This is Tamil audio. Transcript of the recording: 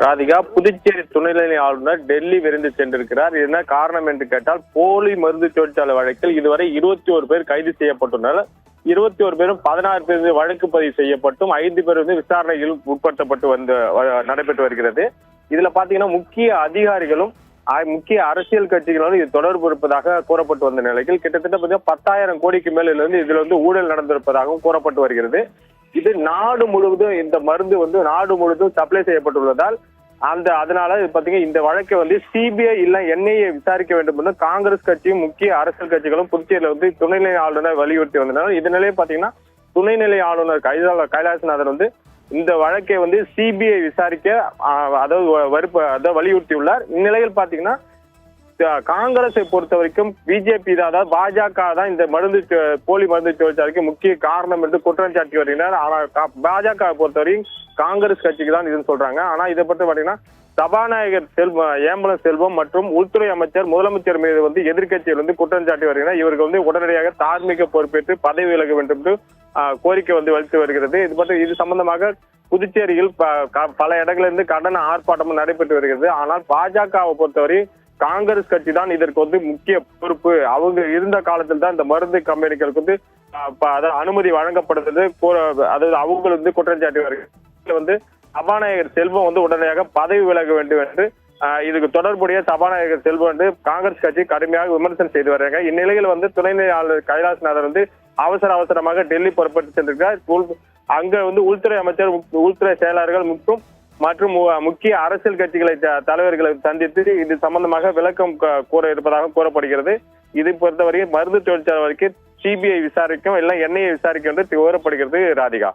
ராதிகா, புதுச்சேரி துணைநிலை ஆளுநர் டெல்லி விரைந்து சென்றிருக்கிறார். என்ன காரணம் என்று கேட்டால், போலி மருந்து தொழிற்சாலை வழக்கில் இதுவரை 21 பேர் கைது செய்யப்பட்டுள்ளனர். 21 பேரும் 16 பேர் வழக்கு பதிவு செய்யப்பட்டும் 5 பேர் விசாரணையில் உட்படுத்தப்பட்டு நடைபெற்று வருகிறது. இதுல பாத்தீங்கன்னா முக்கிய அதிகாரிகளும் முக்கிய அரசியல் கட்சிகளோடு இது தொடர்பு இருப்பதாக கூறப்பட்டு வந்த நிலையில் கிட்டத்தட்ட 10,000 கோடிக்கு மேல இதுல ஊழல் நடந்திருப்பதாகவும் கூறப்பட்டு வருகிறது. இது நாடு முழுவதும் இந்த மருந்து நாடு முழுவதும் சப்ளை செய்யப்பட்டுள்ளதால் அதனால பாத்தீங்கன்னா இந்த வழக்கை சிபிஐ இல்ல என்ஐஏ விசாரிக்க வேண்டும் என்று காங்கிரஸ் கட்சியும் முக்கிய அரசியல் கட்சிகளும் புதுச்சேரியில துணைநிலை ஆளுநர் வலியுறுத்தி வந்தனர். இதனாலே பாத்தீங்கன்னா துணைநிலை ஆளுநர் கைலாசநாதன் இந்த வழக்கை சிபிஐ விசாரிக்க வலியுறுத்தியுள்ளார். இந்நிலையில் பாத்தீங்கன்னா காங்கிரஸை பொறுத்த வரைக்கும் பிஜேபி தான், அதாவது பாஜக தான் இந்த போலி மருந்து தொழிற்சாலைக்கு முக்கிய காரணம் என்று குற்றம் சாட்டி வருகின்றனர். ஆனால் பாஜக பொறுத்தவரைக்கும் காங்கிரஸ் கட்சிக்கு தான் இதுன்னு சொல்றாங்க. ஆனா இதை பற்றி பாத்தீங்கன்னா சபாநாயகர் ஏம்பலம் செல்வம் மற்றும் உள்துறை அமைச்சர் முதலமைச்சர் மீது எதிர்கட்சியில் குற்றம் சாட்டி வருகிறார். இவர்கள் உடனடியாக தார்மீக பொறுப்பேற்று பதவி விலக வேண்டும் என்று கோரிக்கை வலுத்து வருகிறது. இது சம்பந்தமாக புதுச்சேரியில் பல இடங்களிலிருந்து கண்டன ஆர்ப்பாட்டமும் நடைபெற்று வருகிறது. ஆனால் பாஜகவை பொறுத்தவரை காங்கிரஸ் கட்சி தான் இதற்கு முக்கிய பொறுப்பு. அவங்க இருந்த காலத்தில் தான் இந்த மருந்து கம்பெனிகளுக்கு அனுமதி வழங்கப்படுறது, அதாவது அவங்க குற்றம் சாட்டி வருகிறது. சபாநாயகர் செல்வம் உடனடியாக பதவி விலக வேண்டும் என்று இதுக்கு தொடர்புடைய சபாநாயகர் செல்வம் காங்கிரஸ் கட்சி கடுமையாக விமர்சனம் செய்து வருகிறாங்க. இந்நிலையில் துணைநிலை ஆளுநர் கைலாசநாதன் அவசரமாக டெல்லி புறப்பட்டு சென்றிருக்கிறார். அங்க உள்துறை அமைச்சர், உள்துறை செயலாளர்கள் மற்றும் முக்கிய அரசியல் கட்சிகளை தலைவர்களை சந்தித்து இது சம்பந்தமாக விளக்கம் கூற இருப்பதாக கூறப்படுகிறது. இது பொறுத்தவரை மருந்து தொழிற்சாலை வரைக்கும் சிபிஐ விசாரிக்கும் இல்ல என்ஐஏ விசாரிக்கும் என்று கூறப்படுகிறது. ராதிகா.